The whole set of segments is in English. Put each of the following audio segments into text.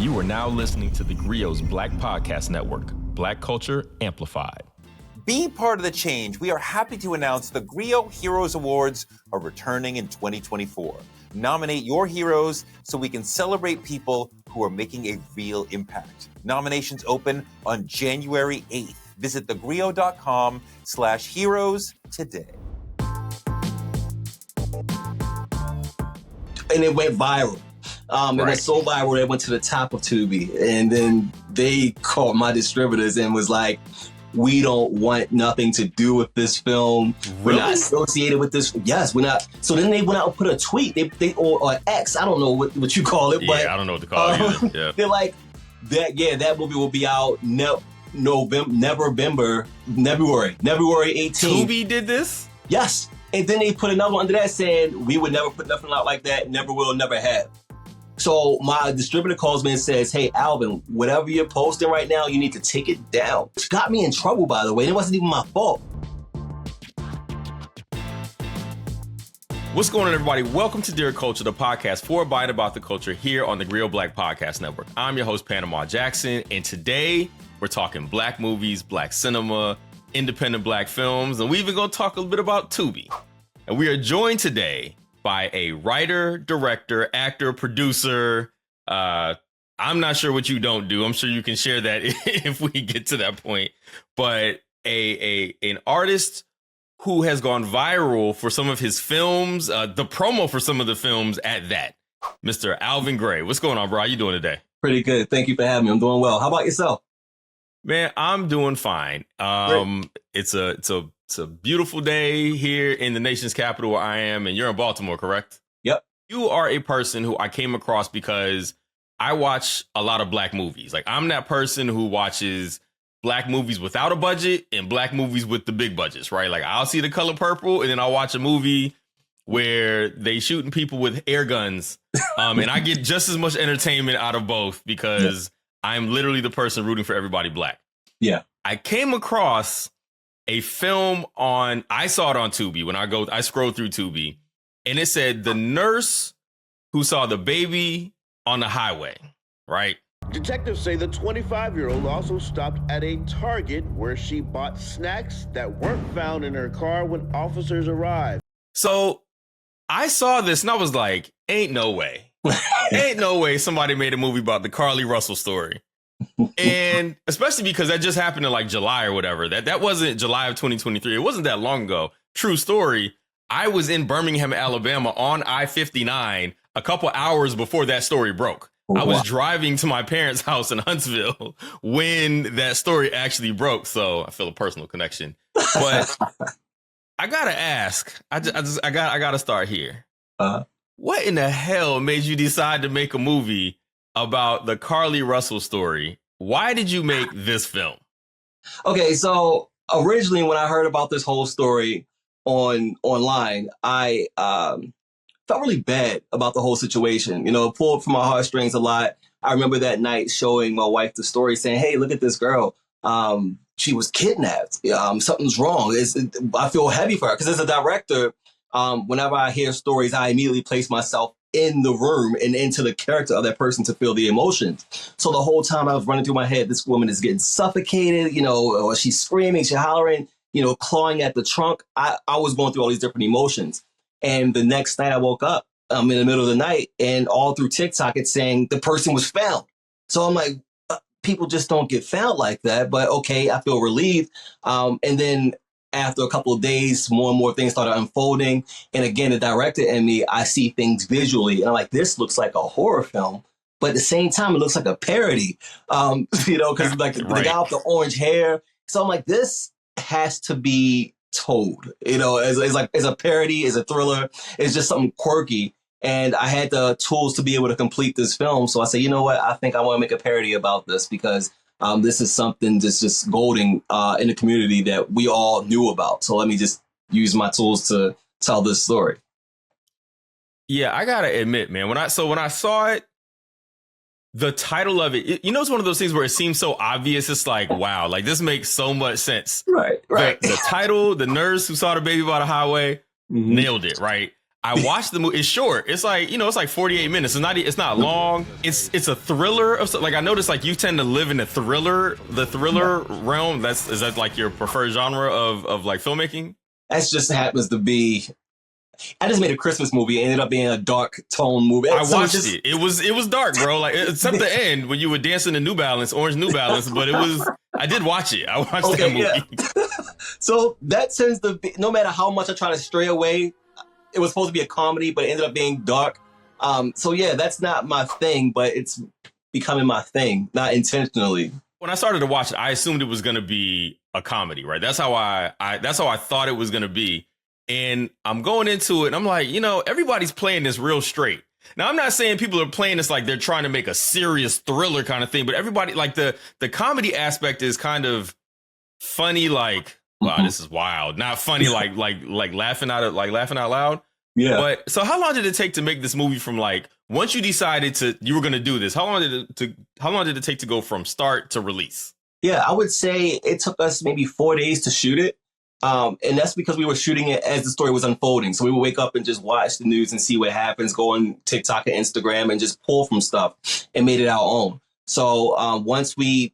You are now listening to theGrio's Black Podcast Network, Black Culture Amplified. Be part of the change. We are happy to announce the theGrio Heroes Awards are returning in 2024. Nominate your heroes so we can celebrate people who are making a real impact. Nominations open on January 8th. Visit thegrio.com/heroes today. And it went viral. It went so viral that it went to the top of Tubi. And then they called my distributors and was like, we don't want nothing to do with this film. Really? We're not associated with this. Yes, we're not. So then they went out and put a tweet. They or X, I don't know what you call it. Yeah, but I don't know what to call it either. Yeah. They're like, that movie will be out February 18th. Tubi did this? Yes. And then they put another one under that saying, we would never put nothing out like that, never will, never have. So my distributor calls me and says, hey, Alvin, whatever you're posting right now, you need to take it down. Which got me in trouble, by the way. It wasn't even my fault. What's going on, everybody? Welcome to Dear Culture, the podcast for a bite about the culture here on the Real Black Podcast Network. I'm your host, Panama Jackson, and today we're talking black movies, black cinema, independent black films, and we're even going to talk a little bit about Tubi. And we are joined today by a writer, director, actor, producer. I'm not sure what you don't do. I'm sure you can share that if we get to that point. But an artist who has gone viral for some of his films, the promo for some of the films at that, Mr. Alvin Gray. What's going on, bro? How you doing today? Pretty good. Thank you for having me. I'm doing well. How about yourself? Man, I'm doing fine. It's a beautiful day here in the nation's capital where I am, and you're in Baltimore, correct? Yep. You are a person who I came across because I watch a lot of black movies. Like, I'm that person who watches black movies without a budget and black movies with the big budgets, right? Like, I'll see The Color Purple, and then I'll watch a movie where they shooting people with air guns, and I get just as much entertainment out of both because I'm literally the person rooting for everybody black. Yeah. I came across a film I saw it on Tubi when I scrolled through Tubi, and it said the nurse who saw the baby on the highway, right? Detectives say the 25-year-old also stopped at a Target where she bought snacks that weren't found in her car when officers arrived. So I saw this and I was like, ain't no way. Ain't no way somebody made a movie about the Carly Russell story. And especially because that just happened in like July or whatever. That wasn't July of 2023. It wasn't that long ago. True story. I was in Birmingham, Alabama on I-59 a couple hours before that story broke. Oh, I was wow. driving to my parents' house in Huntsville when that story actually broke. So I feel a personal connection. But I gotta ask. I gotta start here. What in the hell made you decide to make a movie about the Carly Russell story? Why did you make this film? Okay, so originally when I heard about this whole story online, I felt really bad about the whole situation. You know, it pulled from my heartstrings a lot. I remember that night showing my wife the story, saying, hey, look at this girl. She was kidnapped. Something's wrong. I feel heavy for her because as a director, whenever I hear stories, I immediately place myself in the room and into the character of that person to feel the emotions. So the whole time I was running through my head, this woman is getting suffocated, or she's screaming, she's hollering, clawing at the trunk. I was going through all these different emotions. And the next night I woke up in the middle of the night and all through TikTok, it's saying the person was found. So I'm like, people just don't get found like that. But okay, I feel relieved. And then after a couple of days, more and more things started unfolding. And again, the director and me, I see things visually. And I'm like, this looks like a horror film. But at the same time, it looks like a parody, because like the guy with the orange hair. So I'm like, this has to be told, as a parody, as a thriller. It's just something quirky. And I had the tools to be able to complete this film. So I said, you know what? I think I want to make a parody about this because this is something that's just golden in the community that we all knew about. So let me just use my tools to tell this story. Yeah, I gotta admit, man, when I saw it, the title of it, it's one of those things where it seems so obvious. It's like, wow, like this makes so much sense. Right. The title, the nurse who saw the baby by the highway, nailed it, right? I watched the movie. It's short. It's like, it's like 48 minutes. It's not long. It's a thriller of, like, I noticed like you tend to live in the thriller realm. Is that like your preferred genre of like filmmaking? That just happens to be. I just made a Christmas movie. It ended up being a dark tone movie. I watched it. It was dark, bro. Like, except the end when you were dancing in orange New Balance. But I did watch it. I watched that movie. Yeah. So that tends to be, no matter how much I try to stray away, it was supposed to be a comedy, but it ended up being dark. So yeah, that's not my thing, but it's becoming my thing, not intentionally. When I started to watch it, I assumed it was going to be a comedy, right? That's how I thought it was going to be. And I'm going into it and I'm like, everybody's playing this real straight. Now, I'm not saying people are playing this like they're trying to make a serious thriller kind of thing, but everybody, like, the comedy aspect is kind of funny, like, wow, this is wild. Not funny, like laughing out loud. Yeah. But so how long did it take to make this movie from, like, once you decided you were going to do this, how long did it take to go from start to release? Yeah, I would say it took us maybe 4 days to shoot it. And that's because we were shooting it as the story was unfolding. So we would wake up and just watch the news and see what happens, go on TikTok and Instagram and just pull from stuff and made it our own. So once we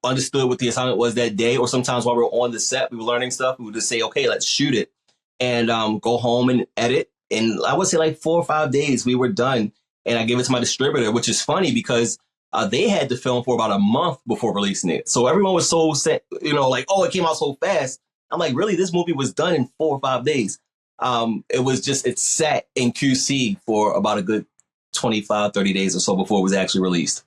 understood what the assignment was that day, or sometimes while we were on the set, we were learning stuff, we would just say, okay, let's shoot it and go home and edit. And I would say like 4 or 5 days we were done. And I gave it to my distributor, which is funny because they had to film for about a month before releasing it. So everyone was so set, like, oh, it came out so fast. I'm like, really, this movie was done in 4 or 5 days. It sat in QC for about a good 25, 30 days or so before it was actually released.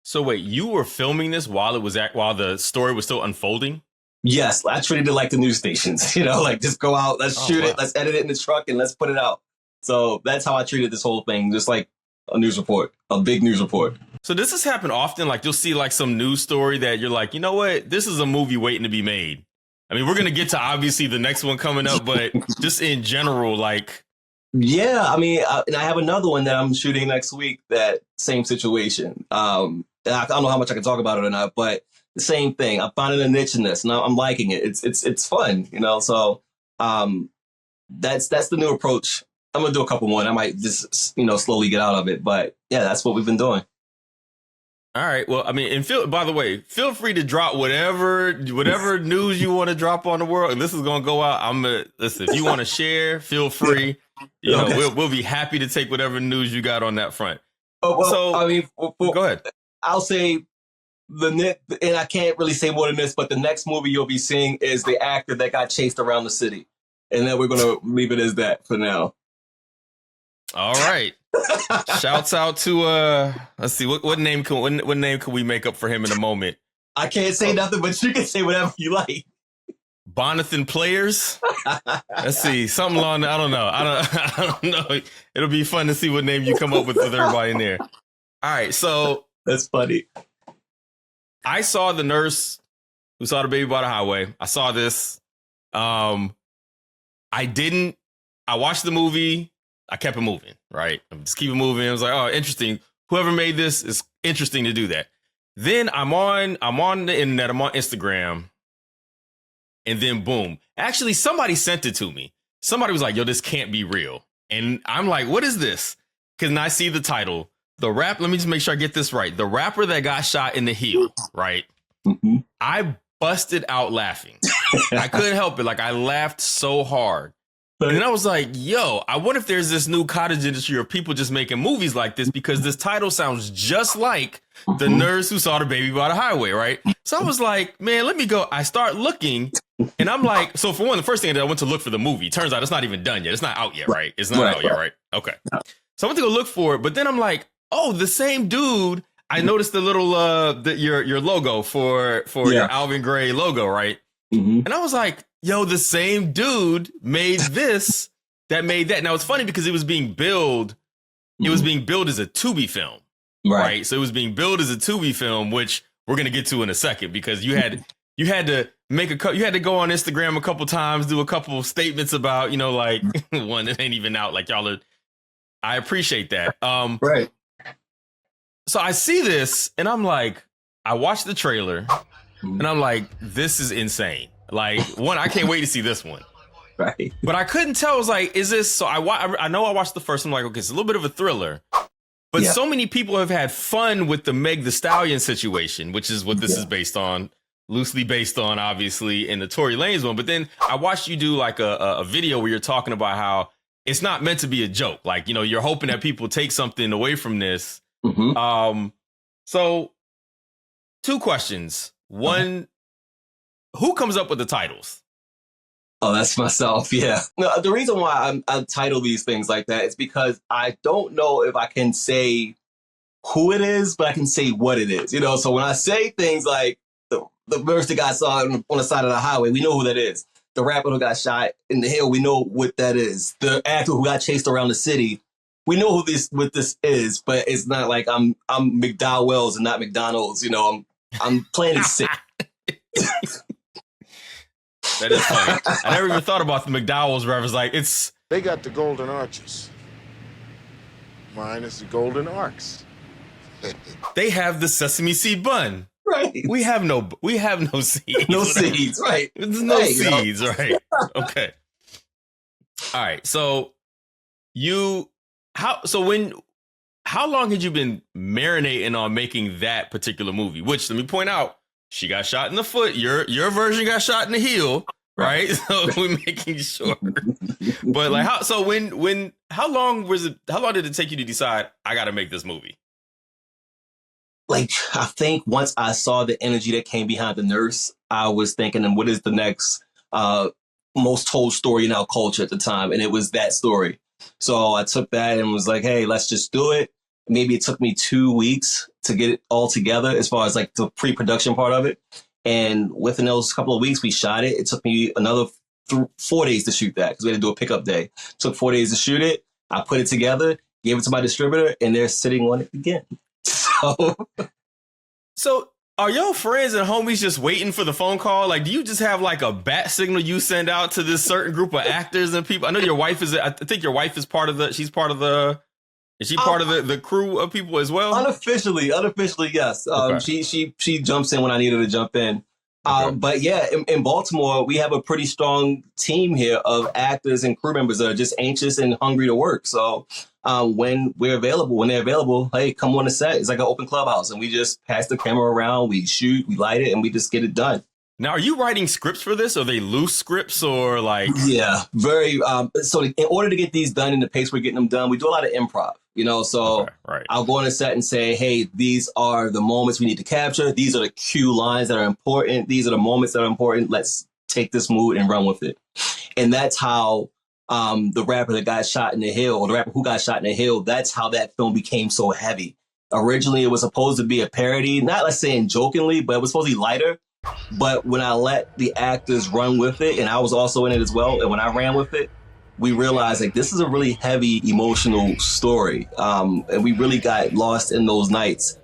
So wait, you were filming this while the story was still unfolding? Yes, I treated it like the news stations, like just go out, let's shoot it, let's edit it in the truck and let's put it out. So that's how I treated this whole thing, just like a news report, a big news report. So does this happen often? Like you'll see like some news story that you're like, you know what, this is a movie waiting to be made. I mean, we're going to get to obviously the next one coming up, but just in general, like. Yeah, I mean, and I have another one that I'm shooting next week, that same situation. And I don't know how much I can talk about it or not, but the same thing. I'm finding a niche in this and I'm liking it. It's fun, so that's the new approach. I'm going to do a couple more and I might just, slowly get out of it. But yeah, that's what we've been doing. All right. Well, I mean, and by the way, feel free to drop whatever news you want to drop on the world. And this is going to go out. Listen, if you want to share, feel free. We'll be happy to take whatever news you got on that front. Oh, well, so, I mean, go ahead. I'll say and I can't really say more than this, but the next movie you'll be seeing is the actor that got chased around the city. And then we're going to leave it as that for now. All right. Shouts out to let's see what name can we make up for him in a moment. I can't say nothing, but you can say whatever you like. Bonathan Players. Let's see, something along. I don't know. It'll be fun to see what name you come up with everybody in there. All right, so that's funny. I saw The Nurse Who Saw the Baby by the Highway. I saw this. I watched the movie. I kept it moving, right? I'm just keep it moving. I was like, oh, interesting. Whoever made this is interesting to do that. Then I'm on the internet. I'm on Instagram. And then boom. Actually, somebody sent it to me. Somebody was like, yo, this can't be real. And I'm like, what is this? Because I see the title. Let me just make sure I get this right. The rapper that got shot in the heel, right? Mm-hmm. I busted out laughing. I couldn't help it. Like, I laughed so hard. And then I was like, yo, I wonder if there's this new cottage industry of people just making movies like this, because this title sounds just like The Nurse Who Saw the Baby by the Highway, right? So I was like, man, let me go. I start looking and I'm like, so for one, the first thing that I went to look for the movie, turns out it's not even done yet. It's not out yet, right? It's not out yet, right? Okay. So I went to go look for it, but then I'm like, oh, the same dude. I noticed the little, your logo for your Alvin Gray logo, right? Mm-hmm. And I was like, yo, the same dude made this that made that. Now it's funny because it was being billed. It was being billed as a Tubi film, right? So it was being billed as a Tubi film, which we're gonna get to in a second, because you had to you had to go on Instagram a couple times, do a couple of statements about, like one that ain't even out. Like y'all are. I appreciate that. Right. So I see this and I'm like, I watched the trailer and I'm like, this is insane. Like, one, I can't wait to see this one. Right. But I couldn't tell. I was like, is this? So I know I watched the first one. I'm like, okay, it's a little bit of a thriller. But so many people have had fun with the Meg Thee Stallion situation, which is what this is based on, loosely based on, obviously, in the Tory Lanez one. But then I watched you do like a video where you're talking about how it's not meant to be a joke. Like, you know, you're hoping that people take something away from this. Mm-hmm. So 2 questions. One, who comes up with the titles? Oh, that's myself. Yeah. No, the reason why I title these things like that is because I don't know if I can say who it is, but I can say what it is. You know, so when I say things like the verse that got saw on the side of the highway, we know who that is. The rapper who got shot in the hill, we know what that is. The actor who got chased around the city, we know what this is. But it's not like I'm McDowell's and not McDonald's. You know, I'm playing it sick. That is funny. I never even thought about the McDowell's reference. Like, it's... They got the golden arches. Mine is the golden arcs. They have the sesame seed bun. Right. We have no seeds. No seeds, right. There's no seeds, right. Okay. All right. So how long had you been marinating on making that particular movie? Which, let me point out, she got shot in the foot. Your version got shot in the heel, right? So we're making sure. But like, how long did it take you to decide I got to make this movie? Like, I think once I saw the energy that came behind the nurse, I was thinking, and what is the next most told story in our culture at the time? And it was that story. So I took that and was like, hey, let's just do it. Maybe it took me 2 weeks to get it all together as far as like the pre-production part of it. And within those couple of weeks, we shot it. It took me another 4 days to shoot that because we had to do a pickup day. It took 4 days to shoot it. I put it together, gave it to my distributor, and they're sitting on it again. So are your friends and homies just waiting for the phone call? Like, do you just have like a bat signal you send out to this certain group of actors and people? I know your wife is, I think your wife is part of the, is she part of the crew of people as well? Unofficially, yes. Okay. She jumps in when I need her to jump in. Okay. But yeah, in Baltimore, we have a pretty strong team here of actors and crew members that are just anxious and hungry to work. So when they're available, hey, come on the set. It's like an open clubhouse, and we just pass the camera around, we shoot, we light it, and we just get it done. Now, are you writing scripts for this? Are they loose scripts or like? Yeah, very. So in order to get these done in the pace we're getting them done, we do a lot of improv. You know, so right. I'll go on a set and say, hey, these are the moments we need to capture. These are the cue lines that are important. These are the moments that are important. Let's take this mood and run with it. And that's how the rapper that got shot in the hill, or the rapper who got shot in the hill, that's how that film became so heavy. Originally, it was supposed to be a parody, not let's say jokingly, but it was supposed to be lighter. But when I let the actors run with it, and I was also in it as well, and when I ran with it, we realized like this is a really heavy emotional story. And we really got lost in those nights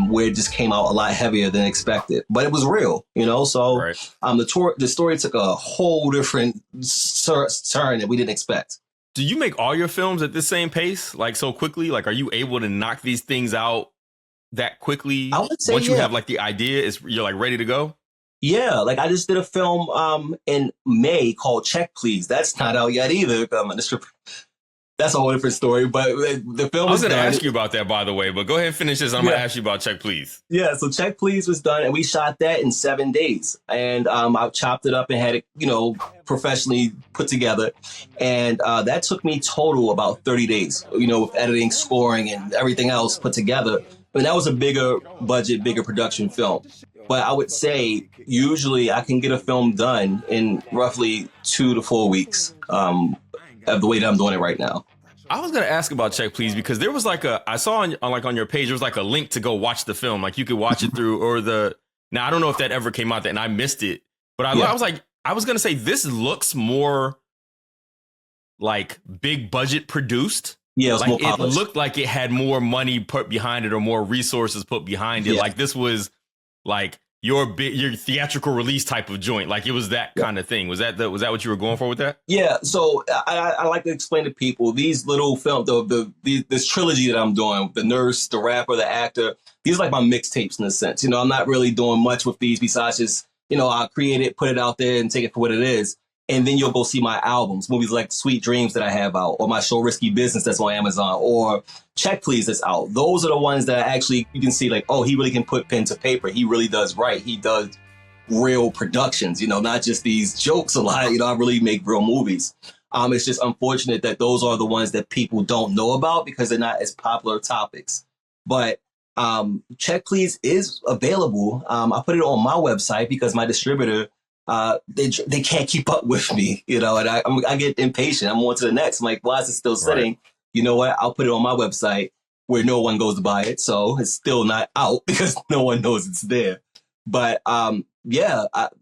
where it just came out a lot heavier than expected. But it was real, you know? So right. The story took a whole different turn that we didn't expect. Do you make all your films at the same pace, like so quickly? Like, are you able to knock these things out that quickly? I would say, once you have like the idea, you're like ready to go? Yeah, like I just did a film in May called Check Please. That's not out yet either. That's a whole different story, but the film was done. I was going to ask you about that, by the way, but go ahead and finish this. I'm going to ask you about Check Please. Yeah, so Check Please was done, and we shot that in 7 days. And I chopped it up and had it, professionally put together. And that took me total about 30 days, with editing, scoring, and everything else put together. But that was a bigger budget, bigger production film. But I would say usually I can get a film done in roughly 2 to 4 weeks of the way that I'm doing it right now. I was going to ask about Check Please because there was like I saw on your page, there was like a link to go watch the film. Like you could watch it through now I don't know if that ever came out and I missed it, but I was like, I was going to say this looks more like big budget produced. Yeah, it looked like it had more money put behind it or more resources put behind it. Yeah. Like this was like your theatrical release type of joint. Like it was that kind of thing. Was that what you were going for with that? Yeah. So I like to explain to people these little films, this trilogy that I'm doing, the nurse, the rapper, the actor, these are like my mixtapes in a sense. I'm not really doing much with these besides just, I'll create it, put it out there and take it for what it is. And then you'll go see my albums, movies like Sweet Dreams that I have out, or my show Risky Business that's on Amazon, or Check Please that's out. Those are the ones that actually you can see like, oh, he really can put pen to paper. He really does write. He does real productions, not just these jokes a lot. I really make real movies. It's just unfortunate that those are the ones that people don't know about because they're not as popular topics. But Check Please is available. I put it on my website because my distributor, they can't keep up with me, and I get impatient. I'm on to the next. I'm like, why is it still sitting? Right. You know what? I'll put it on my website where no one goes to buy it. So it's still not out because no one knows it's there. But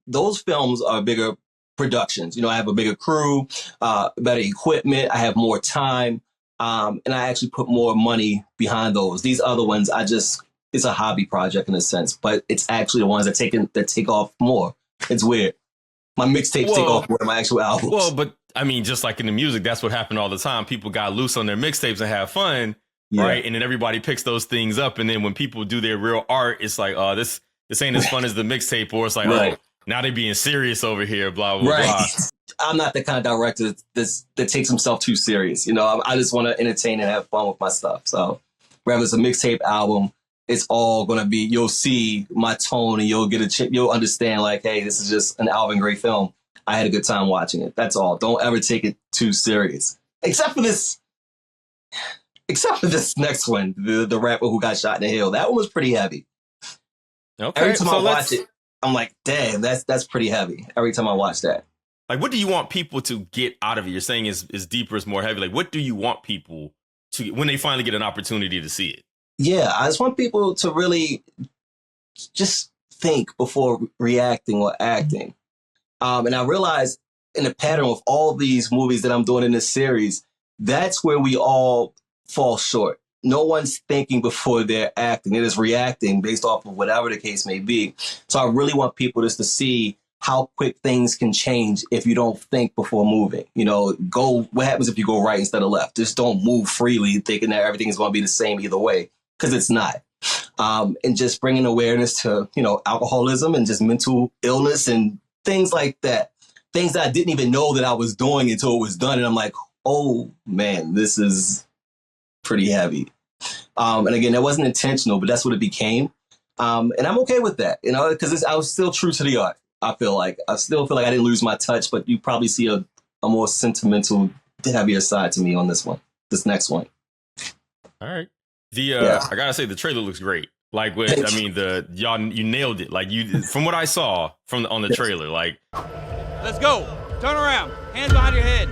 those films are bigger productions. I have a bigger crew, better equipment. I have more time. And I actually put more money behind those. These other ones, it's a hobby project in a sense, but it's actually the ones that take off more. It's weird. My mixtapes take off more than my actual albums. Well, but I mean, just like in the music, that's what happened all the time. People got loose on their mixtapes and have fun, right? And then everybody picks those things up. And then when people do their real art, it's like, oh, this ain't as fun as the mixtape. Or it's like, oh, now they being serious over here, blah, blah, blah. I'm not the kind of director that takes himself too serious. I just want to entertain and have fun with my stuff. So whether it's a mixtape album, it's all going to be, you'll see my tone and you'll understand like, hey, this is just an Alvin Gray film. I had a good time watching it. That's all. Don't ever take it too serious. Except for this next one, the rapper who got shot in the hill. That one was pretty heavy. Okay. Every time I watch it, I'm like, damn, that's pretty heavy. Every time I watch that. Like, what do you want people to get out of it? You're saying is deeper, is more heavy. Like, what do you want people to, when they finally get an opportunity to see it? Yeah, I just want people to really just think before reacting or acting. And I realize in the pattern of all these movies that I'm doing in this series, that's where we all fall short. No one's thinking before they're acting. They're just reacting based off of whatever the case may be. So I really want people just to see how quick things can change if you don't think before moving. What happens if you go right instead of left? Just don't move freely thinking that everything is going to be the same either way, because it's not. And just bringing awareness to, alcoholism and just mental illness and things like that. Things that I didn't even know that I was doing until it was done. And I'm like, oh, man, this is pretty heavy. And again, that wasn't intentional, but that's what it became. And I'm okay with that, because I was still true to the art. I still feel like I didn't lose my touch, but you probably see a more sentimental, heavier side to me on this next one. All right. I gotta say, the trailer looks great. Like, you nailed it. Like, from what I saw on the trailer, like. Let's go. Turn around. Hands behind your head.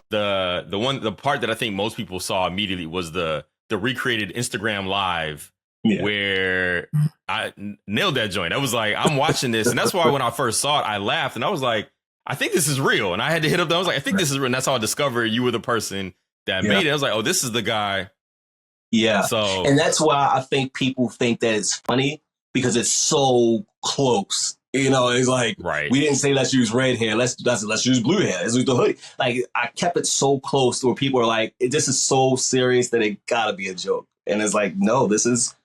The part that I think most people saw immediately was the recreated Instagram Live, where I nailed that joint. I was like, I'm watching this, and that's why when I first saw it, I laughed, and I was like, I think this is real, and I had to hit up. I was like, I think this is real, and that's how I discovered you were the person that made it. I was like, oh, this is the guy. Yeah. So, and that's why I think people think that it's funny because it's so close. It's like, we didn't say let's use red hair. Let's use blue hair. Let's use the hoodie. Like, I kept it so close to where people are like, this is so serious that it gotta be a joke. And it's like, no, this is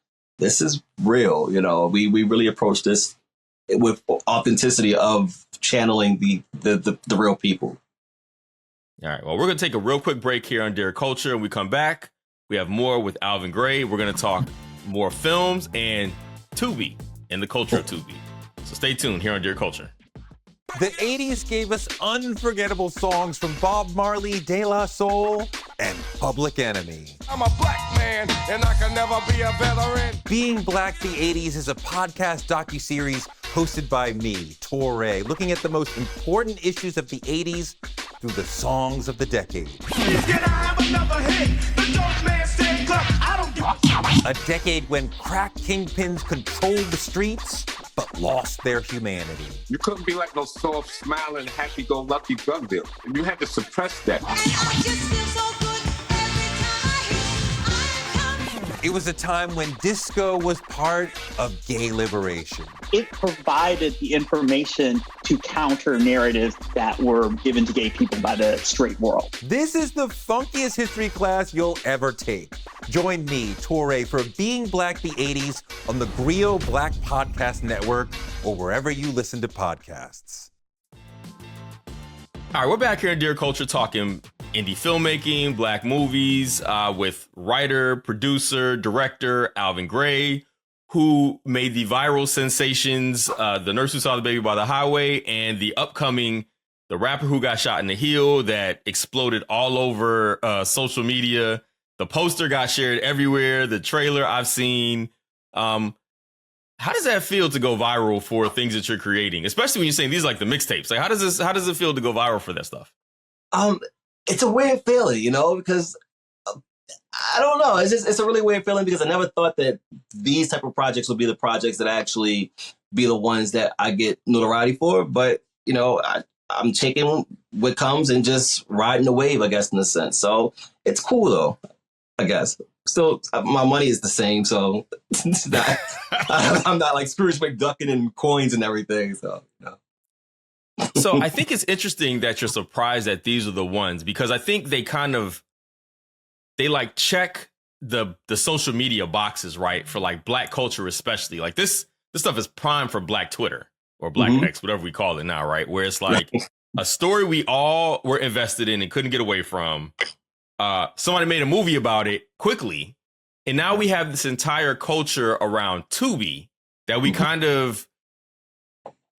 real. We really approach this with authenticity of channeling the real people. All right. Well, we're going to take a real quick break here on Dear Culture. And we come back, we have more with Alvin Gray. We're going to talk more films and Tubi and the culture of Tubi. So stay tuned here on Dear Culture. The 80s gave us unforgettable songs from Bob Marley, De La Soul, and Public Enemy. I'm a black man, and I can never be a veteran. Being Black the 80s is a podcast docuseries hosted by me, Torre, looking at the most important issues of the 80s through the songs of the decade. Can I have another hit? The dope man said, I don't give a... A decade when crack kingpins controlled the streets, but lost their humanity. You couldn't be like no soft, smiling, happy-go-lucky drug dealer. You had to suppress that. It was a time when disco was part of gay liberation. It provided the information to counter narratives that were given to gay people by the straight world. This is the funkiest history class you'll ever take. Join me, Torre, for Being Black the 80s on the GRIO Black Podcast Network or wherever you listen to podcasts. All right, we're back here in Dear Culture talking indie filmmaking, black movies with writer, producer, director Alvin Gray, who made the viral sensations, The Nurse Who Saw the Baby by the Highway, and the upcoming The Rapper Who Got Shot in the Heel that exploded all over social media. The poster got shared everywhere. The trailer I've seen. How does that feel to go viral for things that you're creating, especially when you're saying these are like the mixtapes? Like, how does it feel to go viral for that stuff? It's a weird feeling, you know, because I don't know. It's a really weird feeling because I never thought that these type of projects would be the projects that actually be the ones that I get notoriety for. But, you know, I'm taking what comes and just riding the wave, I guess, in a sense. So it's cool, though, I guess. Still, my money is the same, so it's not, I'm not like Scrooge McDuckin and coins and everything. So, you know. So I think it's interesting that you're surprised that these are the ones, because I think they like check the social media boxes, right? For like black culture, especially like this stuff is prime for black Twitter or black X, whatever we call it now, right? Where it's like a story we all were invested in and couldn't get away from. Somebody made a movie about it quickly. And now we have this entire culture around Tubi that we kind of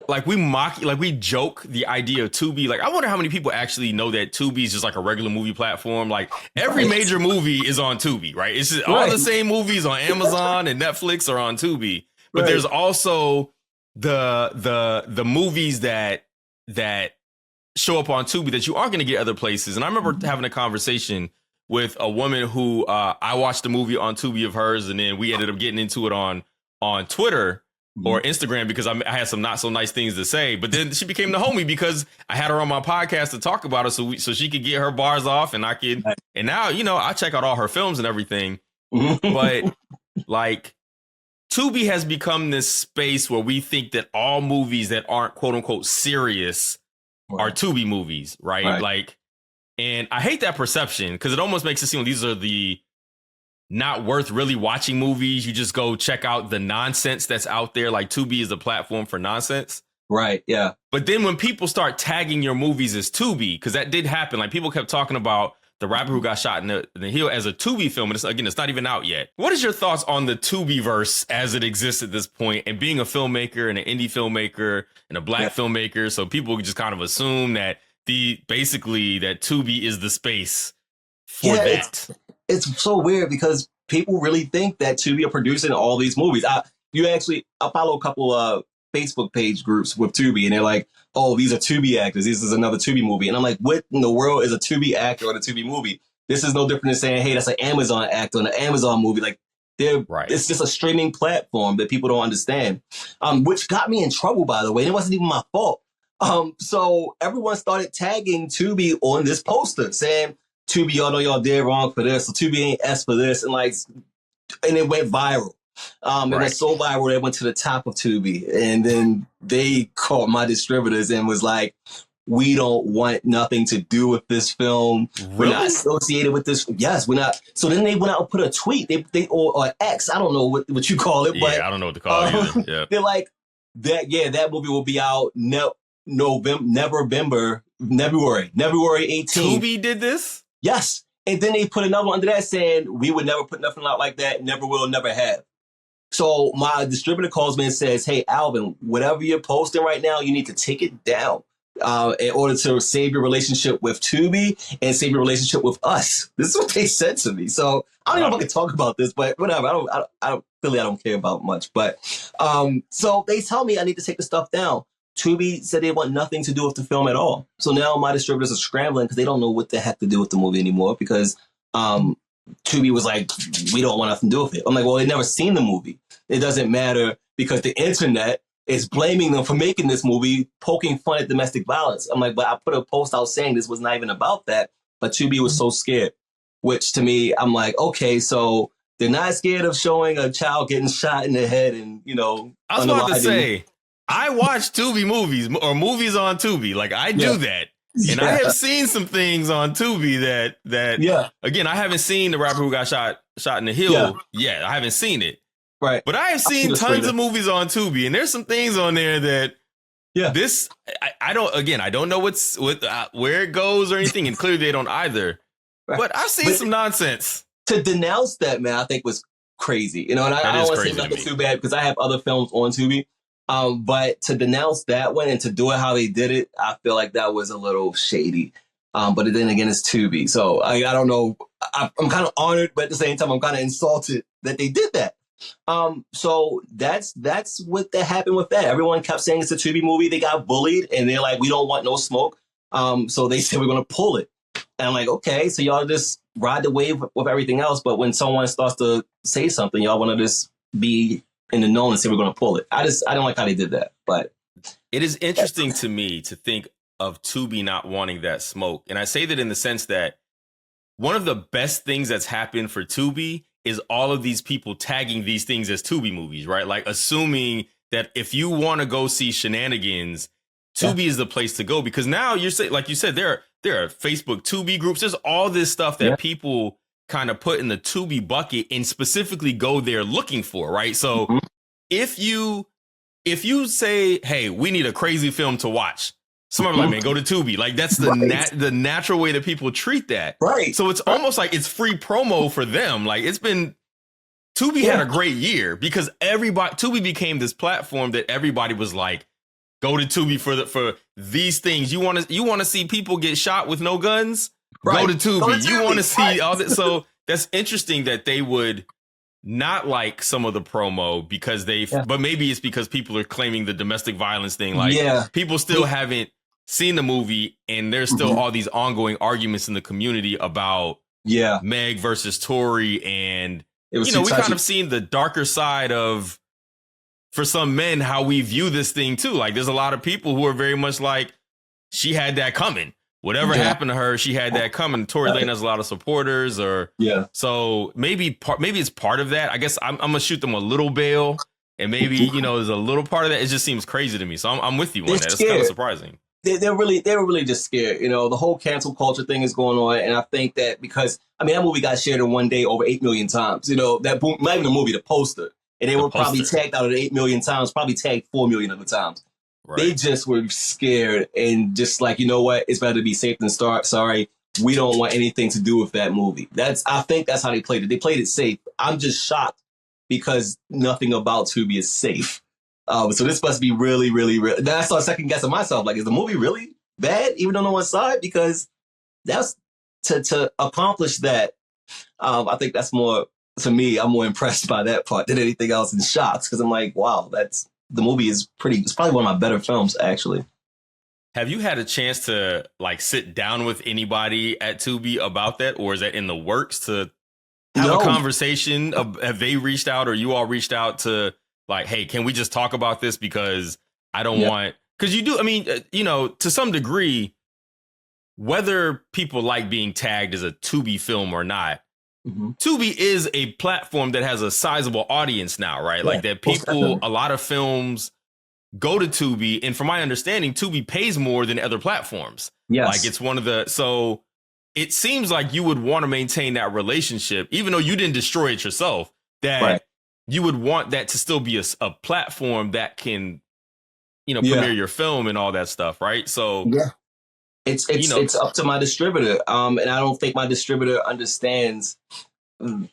like we joke the idea of Tubi. Like, I wonder how many people actually know that Tubi is just like a regular movie platform. Like every major movie is on Tubi, right? It's just all the same movies on Amazon and Netflix are on Tubi. But there's also the movies that show up on Tubi that you aren't going to get other places. And I remember having a conversation with a woman who I watched a movie on Tubi of hers, and then we ended up getting into it on Twitter or Instagram because I had some not so nice things to say. But then she became the homie because I had her on my podcast to talk about it, so she could get her bars off, and I could. And now, you know, I check out all her films and everything. But like, Tubi has become this space where we think that all movies that aren't quote unquote serious are Tubi movies, right? Like, and I hate that perception because it almost makes it seem like these are the not worth really watching movies. You just go check out the nonsense that's out there. Like, Tubi is a platform for nonsense. Right. Yeah. But then when people start tagging your movies as Tubi, because that did happen, like people kept talking about The Rapper Who Got Shot in the Heel as a Tubi film. And it's not even out yet. What is your thoughts on the Tubi-verse as it exists at this point, and being a filmmaker and an indie filmmaker and a black filmmaker? So people just kind of assume that basically that Tubi is the space for that. It's so weird because people really think that Tubi are producing all these movies. I follow a couple of Facebook page groups with Tubi, and they're like, oh, these are Tubi actors. This is another Tubi movie. And I'm like, what in the world is a Tubi actor or a Tubi movie? This is no different than saying, hey, that's an Amazon actor in an Amazon movie. Like, it's just a streaming platform that people don't understand, which got me in trouble, by the way. And it wasn't even my fault. So everyone started tagging Tubi on this poster saying, Tubi, y'all know y'all did wrong for this. So Tubi ain't S for this. And it went viral. It was so viral that it went to the top of Tubi. And then they called my distributors and was like, we don't want nothing to do with this film. Really? We're not associated with this. Yes, we're not. So then they went out and put a tweet. They or X, I don't know what you call it. But I don't know what to call it either. Yeah. They're like, that movie will be out February 18th. Tubi did this? Yes. And then they put another one under that saying, we would never put nothing out like that. Never will, never have. So my distributor calls me and says, hey, Alvin, whatever you're posting right now, you need to take it down in order to save your relationship with Tubi and save your relationship with us. This is what they said to me. So I don't know if I can talk about this, but whatever. I don't care about much. But so they tell me I need to take the stuff down. Tubi said they want nothing to do with the film at all. So now my distributors are scrambling because they don't know what the heck to do with the movie anymore because Tubi was like, we don't want nothing to do with it. I'm like, well, they've never seen the movie. It doesn't matter because the internet is blaming them for making this movie, poking fun at domestic violence. I'm like, but I put a post out saying this was not even about that, but Tubi was so scared, which to me, I'm like, okay, so They're not scared of showing a child getting shot in the head and, I was about to say, I watch Tubi movies or movies on Tubi. Like I do that. And I have seen some things on Tubi that again, I haven't seen the rapper who got shot in the heel yet. I haven't seen it. Right. But I have seen tons of movies on Tubi, and there's some things on there that I don't know where it goes or anything, and clearly they don't either. Right. But I've seen some nonsense. To denounce that, man, I think was crazy. And I don't want to say nothing too bad because I have other films on Tubi. But to denounce that one and to do it how they did it, I feel like that was a little shady. But then again, it's Tubi. So I don't know. I'm kind of honored, but at the same time, I'm kind of insulted that they did that. So that's what that happened with that. Everyone kept saying it's a Tubi movie. They got bullied and they're like, we don't want no smoke. So they said we're going to pull it. And I'm like, okay, so y'all just ride the wave with everything else. But when someone starts to say something, y'all want to just be in the know and say we're going to pull it. I don't like how they did that. But it is interesting to me to think of Tubi not wanting that smoke. And I say that in the sense that one of the best things that's happened for Tubi is all of these people tagging these things as Tubi movies, right? Like assuming that if you want to go see shenanigans, Tubi is the place to go, because now you're saying, like you said, there are Facebook Tubi groups. There's all this stuff that people kind of put in the Tubi bucket and specifically go there looking for, right? So if you say, hey, we need a crazy film to watch, somebody like, man, go to Tubi. Like that's the natural way that people treat that. Right. So it's almost like it's free promo for them. Like Tubi had a great year because Tubi became this platform that everybody was like, go to Tubi for these things. You want to see people get shot with no guns? Go to Tubi. You want to see all that. So that's interesting that they would not like some of the promo because but maybe it's because people are claiming the domestic violence thing. Like people still haven't seen the movie and there's still all these ongoing arguments in the community about Meg versus Tory. And, we kind of seen the darker side of, for some men, how we view this thing too. Like there's a lot of people who are very much like, she had that coming. Whatever happened to her, she had that coming. Tory Lane has a lot of supporters, so maybe it's part of that. I guess I'm gonna shoot them a little bail, and maybe there's a little part of that. It just seems crazy to me, so I'm with you on that. It's kind of surprising. They were really just scared. The whole cancel culture thing is going on, and I think that because that movie got shared in one day over 8 million times. That not even the movie, the poster, and they were probably tagged out of the 8 million times, probably tagged 4 million of the times. Right. They just were scared and just like, you know what? It's better to be safe than sorry. We don't want anything to do with that movie. I think that's how they played it. They played it safe. I'm just shocked because nothing about Tubi is safe. So this must be really, really, really. Then I started second guessing myself. Like, is the movie really bad, even on the one side? Because that's to accomplish that. I think that's more, to me, I'm more impressed by that part than anything else in shocks. Because I'm like, wow, the movie is it's probably one of my better films, actually. Have you had a chance to sit down with anybody at Tubi about that? Or is that in the works to have a conversation? Have they reached out or you all reached out to hey, can we just talk about this? Because I don't want, because you do. I mean, to some degree, whether people like being tagged as a Tubi film or not, Tubi is a platform that has a sizable audience now, right? Like that people, a lot of films go to Tubi. And from my understanding, Tubi pays more than other platforms. Yes. Like it's one of so it seems like you would want to maintain that relationship, even though you didn't destroy it yourself, that you would want that to still be a platform that can, premiere your film and all that stuff. Right. So it's up to my distributor. And I don't think my distributor understands. I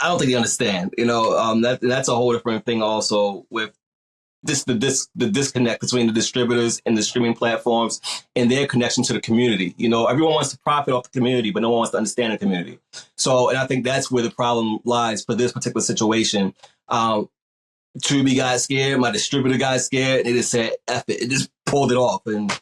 don't think they understand, that's a whole different thing also with the disconnect between the distributors and the streaming platforms and their connection to the community. Everyone wants to profit off the community, but no one wants to understand the community. So, and I think that's where the problem lies for this particular situation. Tubi got scared, my distributor got scared, and they just said, F it, it just pulled it off. And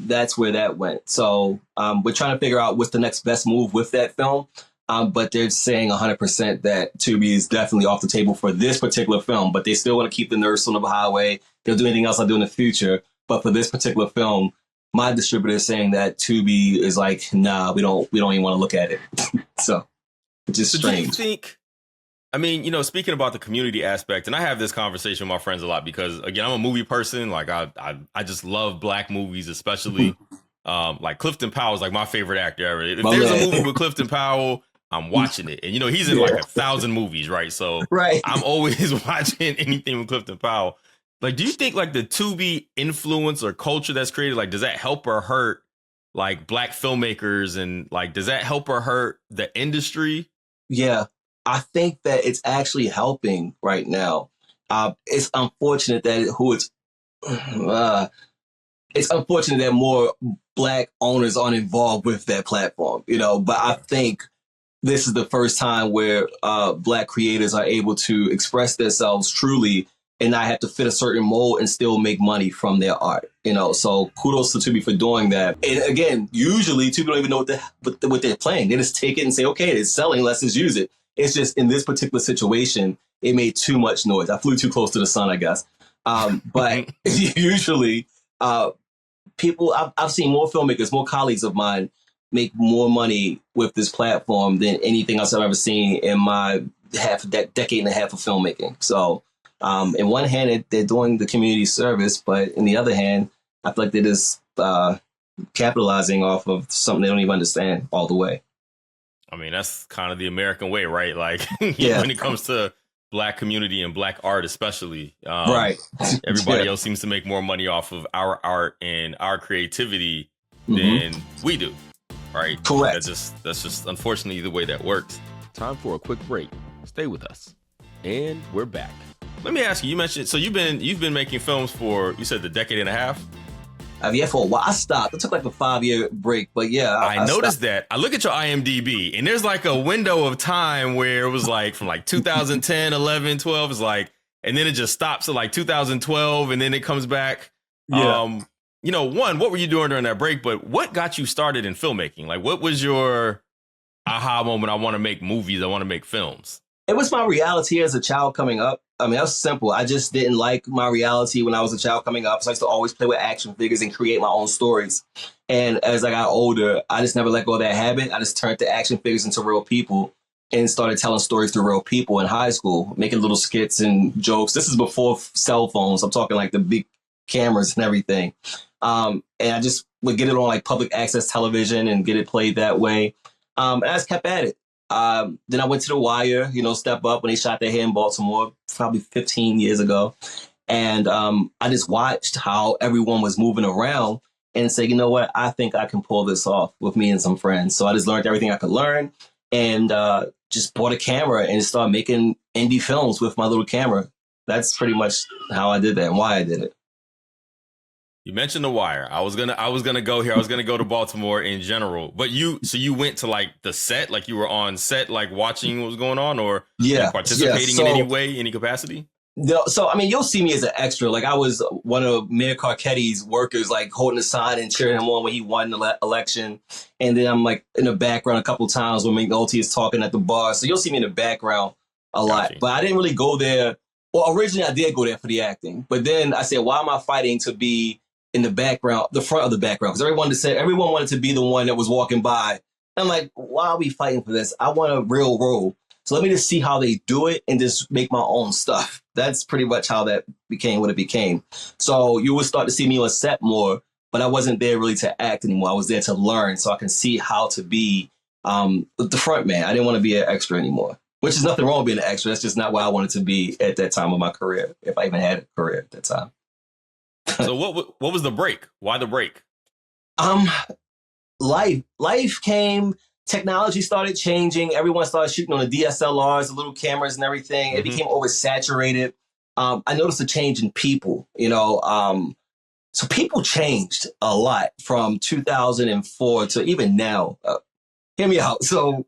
that's where that went. So we're trying to figure out what's the next best move with that film. But they're saying 100% that Tubi is definitely off the table for this particular film, but they still want to keep the nurse on the highway. They'll do anything else I'll do in the future. But for this particular film, my distributor is saying that Tubi is like, nah, we don't even want to look at it. So, which is strange. I mean, speaking about the community aspect, and I have this conversation with my friends a lot because, again, I'm a movie person. Like, I just love Black movies, especially. Like Clifton Powell is like my favorite actor ever. If there's a movie with Clifton Powell, I'm watching it. And, he's in like 1,000 movies, right? So I'm always watching anything with Clifton Powell. Like, do you think like the Tubi influence or culture that's created, like, does that help or hurt like Black filmmakers? And like, does that help or hurt the industry? Yeah. I think that it's actually helping right now. It's unfortunate that it's unfortunate that more Black owners aren't involved with that platform, but I think this is the first time where Black creators are able to express themselves truly and not have to fit a certain mold and still make money from their art, so kudos to Tubi for doing that. And again, usually Tubi don't even know what they're playing. They just take it and say, okay, it's selling, let's just use it. It's just in this particular situation, it made too much noise. I flew too close to the sun, I guess. But usually people, I've seen more filmmakers, more colleagues of mine make more money with this platform than anything else I've ever seen in my decade and a half of filmmaking. So in one hand, they're doing the community service, but in the other hand, I feel like they're just capitalizing off of something they don't even understand all the way. I mean, that's kind of the American way, right? Like, when it comes to Black community and Black art, especially, right? Everybody else seems to make more money off of our art and our creativity than we do, right? Correct. That's just unfortunately the way that works. Time for a quick break. Stay with us, and we're back. Let me ask you. You mentioned you've been making films for, you said, the decade and a half. For a while. I stopped. I took like a 5-year break, but I noticed that. I look at your IMDb, and there's like a window of time where it was like from like 2010, 11, 12 is like, and then it just stops at like 2012, and then it comes back. Yeah. One, what were you doing during that break? But what got you started in filmmaking? Like, what was your aha moment? I want to make movies. I want to make films. It was my reality as a child coming up. I mean, that was simple. I just didn't like my reality when I was a child coming up. So I used to always play with action figures and create my own stories. And as I got older, I just never let go of that habit. I just turned the action figures into real people and started telling stories to real people in high school, making little skits and jokes. This is before cell phones. I'm talking like the big cameras and everything. And I just would get it on like public access television and get it played that way. And I just kept at it. Then I went to The Wire, Step Up when they shot their head in Baltimore, probably 15 years ago. And I just watched how everyone was moving around and said, you know what, I think I can pull this off with me and some friends. So I just learned everything I could learn and just bought a camera and started making indie films with my little camera. That's pretty much how I did that and why I did it. You mentioned The Wire. I was gonna go here. I was gonna go to Baltimore in general. But you went to like the set, like you were on set, like watching what was going on, or participating in any way, any capacity? No, so I mean, you'll see me as an extra. Like I was one of Mayor Carcetti's workers, like holding the sign and cheering him on when he won the election. And then I'm like in the background a couple times when McNulty is talking at the bar. So you'll see me in the background a lot. But I didn't really go there. Well, originally I did go there for the acting, but then I said, why am I fighting to be in the background, the front of the background? Because everyone wanted to be the one that was walking by. I'm like, why are we fighting for this? I want a real role. So let me just see how they do it and just make my own stuff. That's pretty much how that became what it became. So you will start to see me on set more, but I wasn't there really to act anymore. I was there to learn so I can see how to be the front man. I didn't want to be an extra anymore, which is nothing wrong with being an extra. That's just not where I wanted to be at that time of my career, if I even had a career at that time. So what was the break? Why the break? Life came. Technology started changing. Everyone started shooting on the DSLRs, the little cameras and everything. It became oversaturated. I noticed a change in people, so people changed a lot from 2004 to even now. Hear me out. So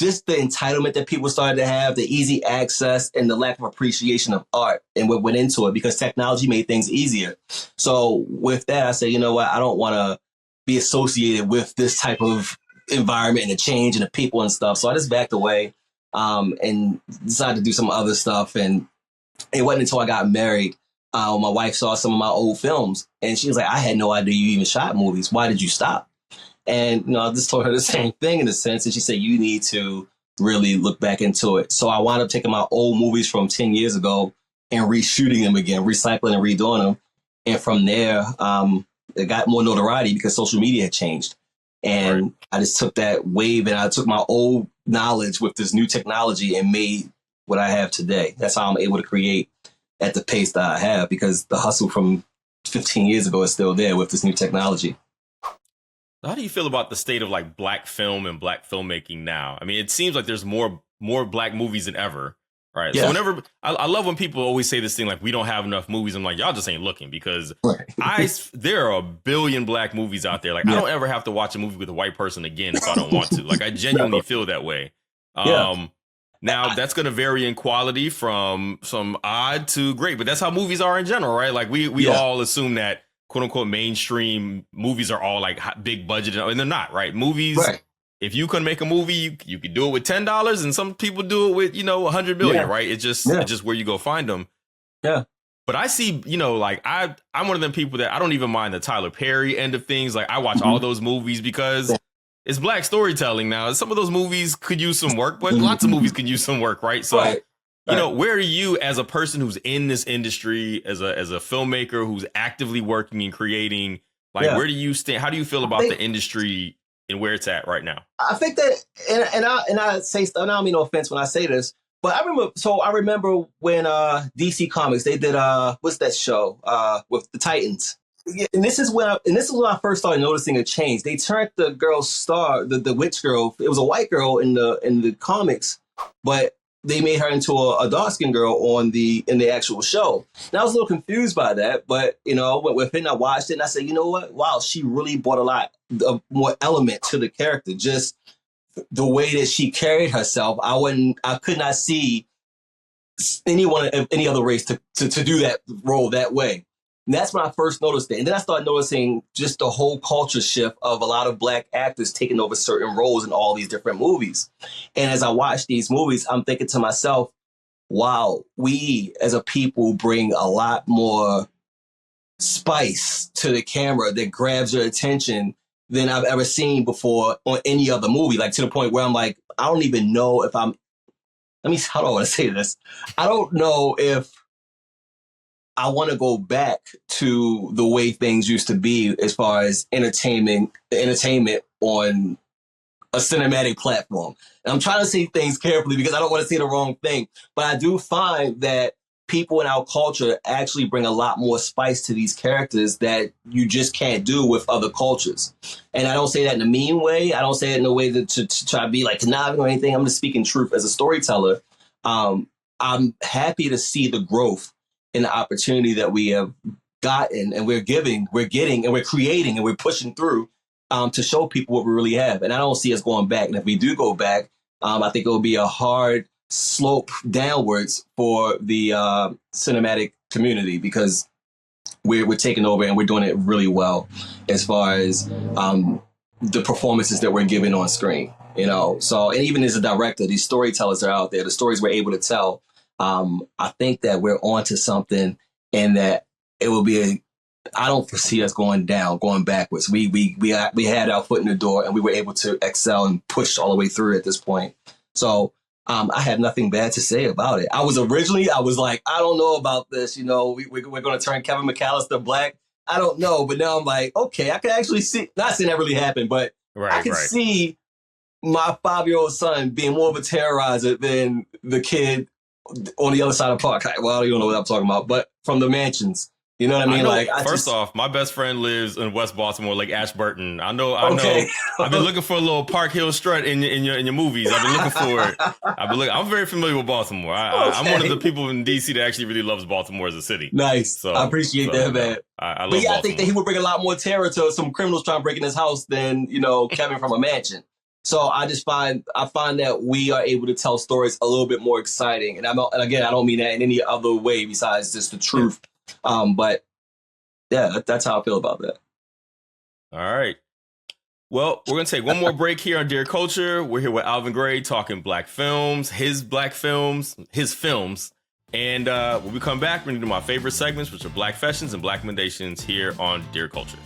just the entitlement that people started to have, the easy access and the lack of appreciation of art and what went into it because technology made things easier. So with that, I say, you know what? I don't want to be associated with this type of environment and the change and the people and stuff. So I just backed away and decided to do some other stuff. And it wasn't until I got married when my wife saw some of my old films and she was like, I had no idea you even shot movies. Why did you stop? And I just told her the same thing in a sense. And she said, you need to really look back into it. So I wound up taking my old movies from 10 years ago and reshooting them again, recycling and redoing them. And from there, it got more notoriety because social media had changed. And I just took that wave and I took my old knowledge with this new technology and made what I have today. That's how I'm able to create at the pace that I have, because the hustle from 15 years ago is still there with this new technology. How do you feel about the state of like black film and black filmmaking now? I mean, it seems like there's more black movies than ever, right? Yeah. So whenever I love when people always say this thing like we don't have enough movies. I'm like, y'all just ain't looking, because there are a billion black movies out there. Like I don't ever have to watch a movie with a white person again if I don't want to. Like I genuinely feel that way. Now that's going to vary in quality from some odd to great, but that's how movies are in general, right? Like we all assume that quote unquote mainstream movies are all like big budget, and they're not, right? Movies, if you can make a movie, you can do it with $10, and some people do it with, $100 million, right? It's just where you go find them. Yeah. But I see, like I'm one of them people that I don't even mind the Tyler Perry end of things. Like I watch all those movies because it's black storytelling now. Some of those movies could use some work, but lots of movies could use some work, right? So where are you as a person who's in this industry, as a filmmaker who's actively working and creating? Like, where do you stand? How do you feel about the industry and where it's at right now? I think that, and I say, and I don't mean no offense when I say this, but I remember when DC Comics, they did what's that show with the Titans? And this is when I first started noticing a change. They turned the girl's star, the witch girl. It was a white girl in the comics, but they made her into a dark-skinned girl in the actual show. And I was a little confused by that, but I went with it and I watched it and I said, you know what? Wow, she really brought a lot more element to the character. Just the way that she carried herself. I could not see anyone of any other race to do that role that way. And that's when I first noticed it. And then I started noticing just the whole culture shift of a lot of black actors taking over certain roles in all these different movies. And as I watch these movies, I'm thinking to myself, wow, we as a people bring a lot more spice to the camera that grabs your attention than I've ever seen before on any other movie. Like to the point where I'm like, I don't even know if how do I want to say this? I don't know if I want to go back to the way things used to be as far as entertainment on a cinematic platform. And I'm trying to say things carefully because I don't want to say the wrong thing. But I do find that people in our culture actually bring a lot more spice to these characters that you just can't do with other cultures. And I don't say that in a mean way. I don't say it in a way to try to be like conniving or anything. I'm just speaking truth as a storyteller. I'm happy to see the growth and the opportunity that we have gotten and we're getting and we're creating and we're pushing through to show people what we really have. And I don't see us going back. And if we do go back, I think it will be a hard slope downwards for the cinematic community because we're taking over and we're doing it really well as far as the performances that we're giving on screen, So, and even as a director, these storytellers are out there, the stories we're able to tell. I think that we're onto something and that it will be I don't foresee us going backwards. We had our foot in the door and we were able to excel and push all the way through at this point. So I have nothing bad to say about it. I was like, I don't know about this. We're going to turn Kevin McAllister black. I don't know. But now I'm like, okay, I can actually see, not saying that really happened, but I can see my 5-year-old son being more of a terrorizer than the kid on the other side of the park. Well, you don't know what I'm talking about, but from the mansions. You know what I mean? First off, my best friend lives in West Baltimore, Lake Ashburton. I know. I've been looking for a little Park Hill strut in your movies. I've been looking for it. I'm very familiar with Baltimore. I'm one of the people in DC that actually really loves Baltimore as a city. Nice. So, I appreciate that, man. I love Baltimore. I think that he would bring a lot more terror to some criminals trying to break in his house than Kevin from a mansion. So I find that we are able to tell stories a little bit more exciting. And again, I don't mean that in any other way besides just the truth. But yeah, that's how I feel about that. All right. Well, we're going to take one more break here on Dear Culture. We're here with Alvin Gray talking black films, his films. And when we come back, we're going to do my favorite segments, which are Black Fashions and Black Amidations here on Dear Culture.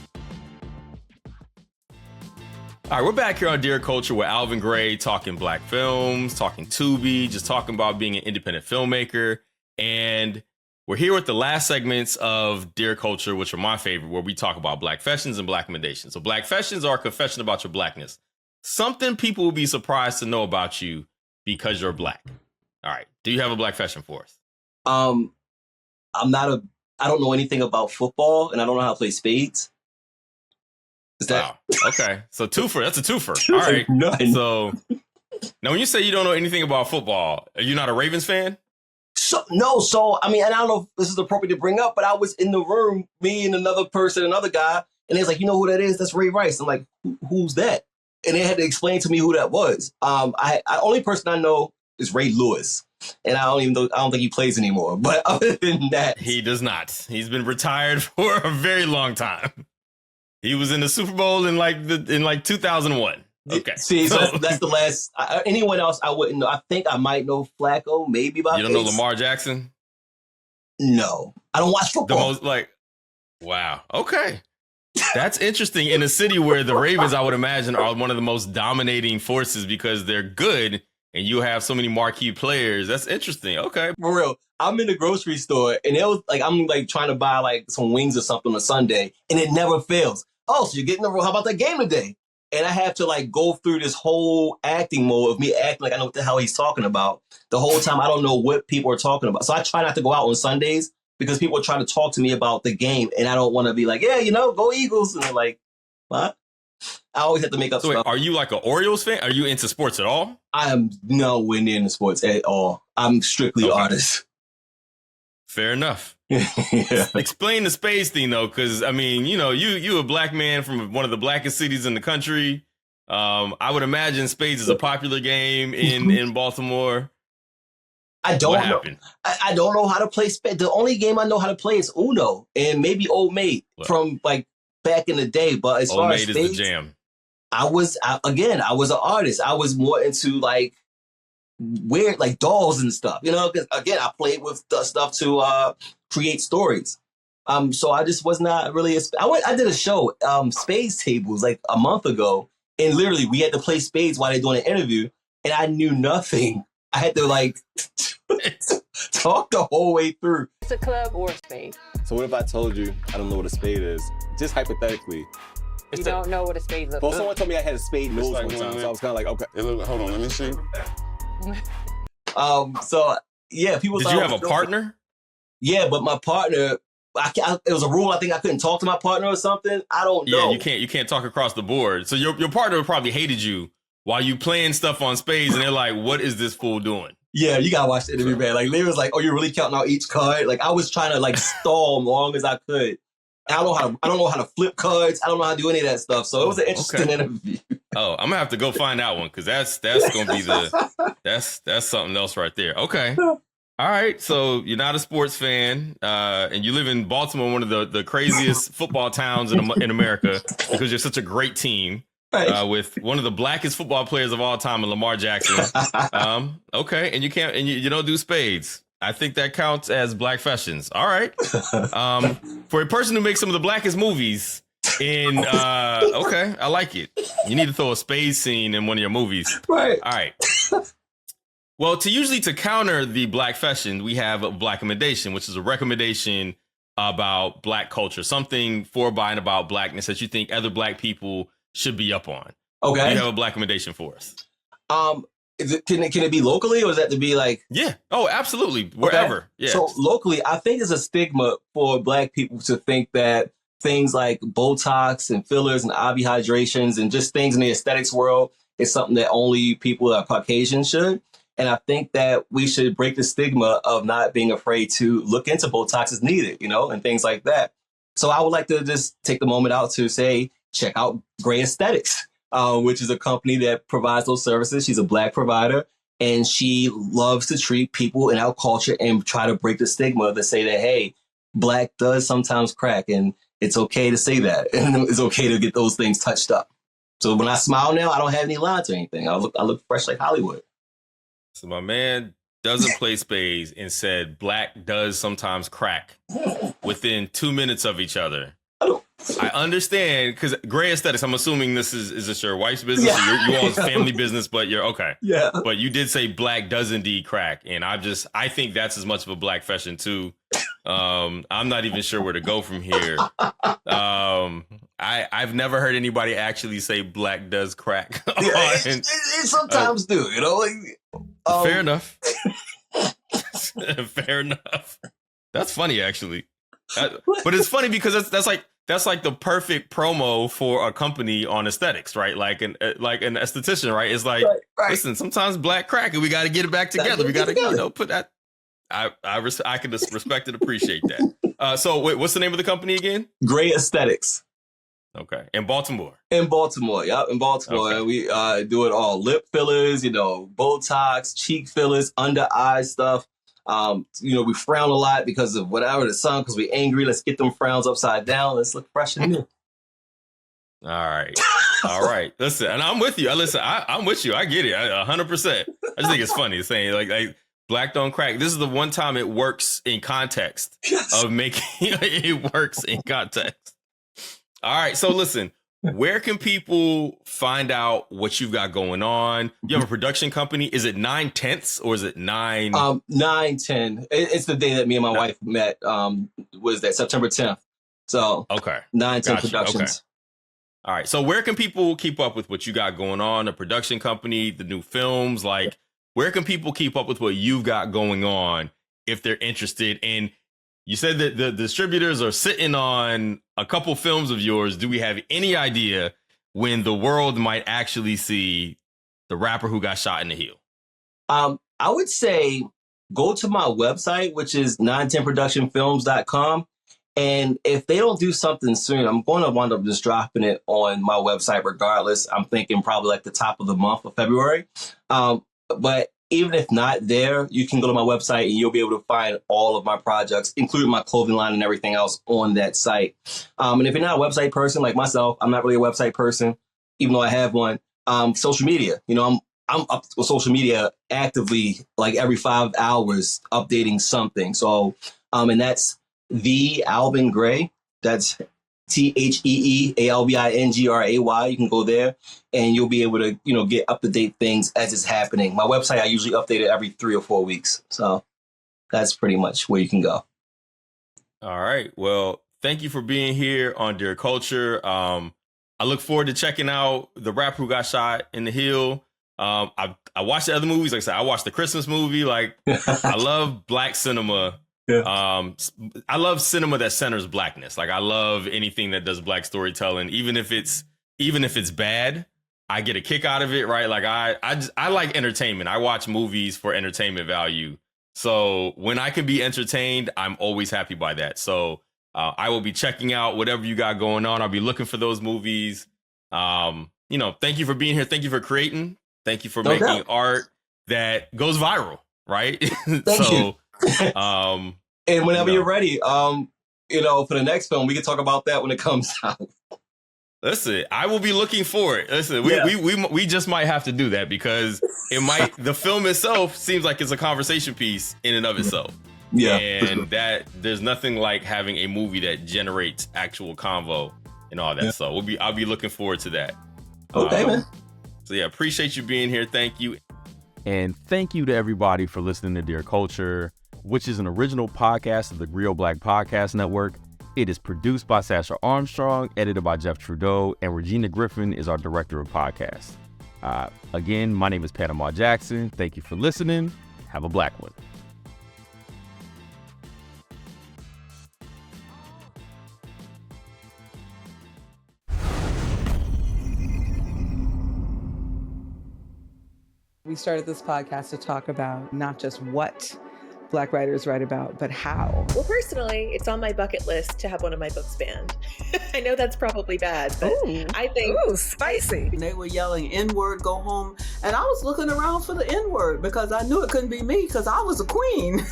All right, we're back here on Dear Culture with Alvin Gray, talking black films, talking Tubi, just talking about being an independent filmmaker. And we're here with the last segments of Dear Culture, which are my favorite, where we talk about black fashions and black recommendations. So black fashions are a confession about your blackness. Something people will be surprised to know about you because you're black. All right. Do you have a black fashion for us? I don't know anything about football, and I don't know how to play spades. Is that wow? Okay, so twofer. That's a twofer. All right. None. So now, when you say you don't know anything about football, are you not a Ravens fan? So I mean, and I don't know if this is appropriate to bring up, but I was in the room, me and another guy, and he's like, you know who that is? That's Ray Rice. I'm like, who's that? And they had to explain to me who that was. I only person I know is Ray Lewis, and I don't think he plays anymore. But other than that, he does not. He's been retired for a very long time. He was in the Super Bowl in like 2001. Okay. See, so that's the last. Anyone else I wouldn't know. I think I might know Flacco, maybe by You don't know Lamar Jackson? No, I don't watch football. Wow. Okay. That's interesting. In a city where the Ravens, I would imagine, are one of the most dominating forces because they're good and you have so many marquee players. That's interesting. Okay. For real. I'm in the grocery store and it was like, I'm like trying to buy like some wings or something on Sunday and it never fails. Oh, so you're getting how about that game today? And I have to like go through this whole acting mode of me acting like I know what the hell he's talking about. The whole time I don't know what people are talking about. So I try not to go out on Sundays because people are trying to talk to me about the game and I don't want to be like, yeah, go Eagles. And they're like, what? I always have to make up stuff. Wait, are you like an Orioles fan? Are you into sports at all? I am nowhere near into sports at all. I'm strictly artist. Fair enough. Yeah. Explain the spades thing though, because I mean, you a black man from one of the blackest cities in the country. I would imagine spades is a popular game in Baltimore. I don't know. Happened? I don't know how to play spades. The only game I know how to play is Uno and maybe Old Maid from like back in the day. But as far as spades, is the jam. I was an artist. I was more into like weird like dolls and stuff, because again, I played with the stuff to create stories. So I just was not really I did a show, spades tables, like a month ago, and literally we had to play spades while they're doing an interview, and I knew nothing. I had to like talk the whole way through. It's a club or a spade. So what if I told you I don't know what a spade is? Just hypothetically. You don't know what a spade looks like. Well, someone told me I had a spade nose one time, so I was kind of like, okay. Hold on, let me see. So yeah, people. Did you have a partner? Yeah, but my partner, it was a rule. I think I couldn't talk to my partner or something. I don't know. Yeah, you can't talk across the board. So your partner probably hated you while you playing stuff on spades, and they're like, "What is this fool doing?" Yeah, you gotta watch the interview, man. Like, they was like, "Oh, you're really counting out each card?" Like, I was trying to like stall as long as I could. I don't know how to flip cards. I don't know how to do any of that stuff. So it was an interesting interview. Oh, I'm gonna have to go find that one because that's gonna be that's something else right there. Okay. All right. So you're not a sports fan, and you live in Baltimore, one of the craziest football towns in America, because you're such a great team. Right. With one of the blackest football players of all time, Lamar Jackson. Okay, and you don't do spades. I think that counts as black fashions. All right. For a person who makes some of the blackest movies okay, I like it. You need to throw a spade scene in one of your movies. Right. All right. Well, to counter the black fashion, we have a black recommendation, which is a recommendation about black culture, something for by and about blackness that you think other black people should be up on. Okay. You have a black recommendation for us. Can it be locally, or is that to be like? Yeah. Oh, absolutely. Wherever. Okay. Yeah. So locally, I think it's a stigma for black people to think that things like Botox and fillers and IV hydrations and just things in the aesthetics world is something that only people that are Caucasian should. And I think that we should break the stigma of not being afraid to look into Botox as needed, and things like that. So I would like to just take the moment out to say, check out Gray Aesthetics, which is a company that provides those services. She's a black provider, and she loves to treat people in our culture and try to break the stigma to say that, hey, black does sometimes crack, and it's okay to say that. And it's okay to get those things touched up. So when I smile now, I don't have any lines or anything. I look fresh like Hollywood. So my man doesn't play spades and said black does sometimes crack within 2 minutes of each other. I understand, because Gray Aesthetics, I'm assuming is this your wife's business? Yeah. Or you all's family business, but you're okay. Yeah. But you did say black does indeed crack. And I think that's as much of a black fashion too. I'm not even sure where to go from here. I've never heard anybody actually say black does crack. It sometimes do, you know? Like, fair enough. Fair enough. That's funny, actually. But it's funny because that's like the perfect promo for a company on aesthetics, right? Like an esthetician, right? It's like, right. Listen, sometimes black crack, and we got to get it back together. We got to, put that. I can just respect and appreciate that. So wait, what's the name of the company again? Gray Aesthetics. Okay, in Baltimore. In Baltimore, yep, in Baltimore. Okay. We do it all: lip fillers, Botox, cheek fillers, under eye stuff. We frown a lot because of whatever the sun, because we're angry. Let's get them frowns upside down. Let's look fresh and new. All right. Listen, and I'm with you. I'm with you. I get it. 100%. I just think it's funny saying like black don't crack. This is the one time it works in context of making it works in context. All right. So listen, where can people find out what you've got going on? You have a production company. Is it 9/10 or is it 9? 9/10. It's the day that me and my wife met. Was that September 10th? So okay, 9/10 Productions. Okay. All right. So where can people keep up with what you got going on? The production company, the new films, like where can people keep up with what you've got going on if they're interested? And you said that the distributors are sitting on a couple films of yours. Do we have any idea when the world might actually see the rapper who got shot in the heel? I would say go to my website, which is 910productionfilms.com. And if they don't do something soon, I'm going to wind up just dropping it on my website regardless. I'm thinking probably like the top of the month of February. But even if not there, you can go to my website and you'll be able to find all of my projects, including my clothing line and everything else on that site. And if you're not a website person like myself, I'm not really a website person, even though I have one. Social media, I'm up with social media actively, like every 5 hours, updating something. So, and that's the Alvin Gray. That's TheeAlvingray. You can go there and you'll be able to, get up to date things as it's happening. My website, I usually update it every 3 or 4 weeks. So that's pretty much where you can go. All right. Well, thank you for being here on Dear Culture. I look forward to checking out the rapper who got shot in the heel. I watched the other movies. Like I said, I watched the Christmas movie. Like I love black cinema. Yeah. I love cinema that centers blackness. Like I love anything that does black storytelling, even if it's bad, I get a kick out of it, right? Like I like entertainment. I watch movies for entertainment value. So when I can be entertained, I'm always happy by that. So I will be checking out whatever you got going on. I'll be looking for those movies. Thank you for being here. Thank you for creating. Thank you for making art that goes viral, right? Thank you. And whenever you're ready, for the next film, we can talk about that when it comes out. Listen, I will be looking for it. Listen, we just might have to do that because the film itself seems like it's a conversation piece in and of itself. Yeah. And that there's nothing like having a movie that generates actual convo and all that. Yeah. So I'll be looking forward to that. Okay, man. So yeah, appreciate you being here. Thank you. And thank you to everybody for listening to Dear Culture, which is an original podcast of the GRIO Black Podcast Network. It is produced by Sasha Armstrong, edited by Jeff Trudeau, and Regina Griffin is our director of podcasts. Again, my name is Panama Jackson. Thank you for listening. Have a black one. We started this podcast to talk about not just what Black writers write about, but how. Well, personally, it's on my bucket list to have one of my books banned. I know that's probably bad, but I think... Ooh, spicy. They were yelling N-word, go home. And I was looking around for the N-word because I knew it couldn't be me because I was a queen.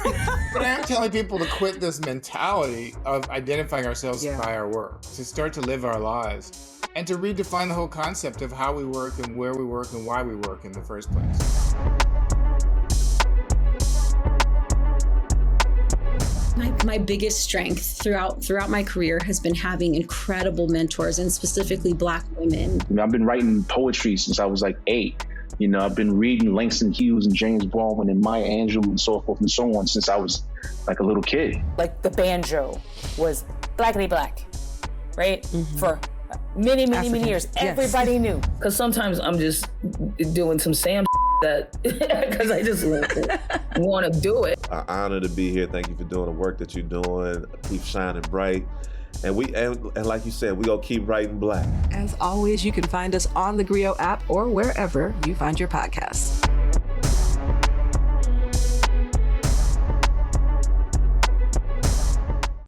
But I'm telling people to quit this mentality of identifying ourselves by our work, to start to live our lives, and to redefine the whole concept of how we work and where we work and why we work in the first place. My biggest strength throughout my career has been having incredible mentors, and specifically Black women. I've been writing poetry since I was like 8. I've been reading Langston Hughes and James Baldwin and Maya Angelou and so forth and so on since I was like a little kid. Like the banjo was blackity black, right? For many years. Everybody knew. Because sometimes I'm just doing some Sam that because I just want to do it. An honor to be here. Thank you for doing the work that you're doing. Keep shining bright. And like you said, we gonna keep writing black. As always, you can find us on the theGrio app or wherever you find your podcasts.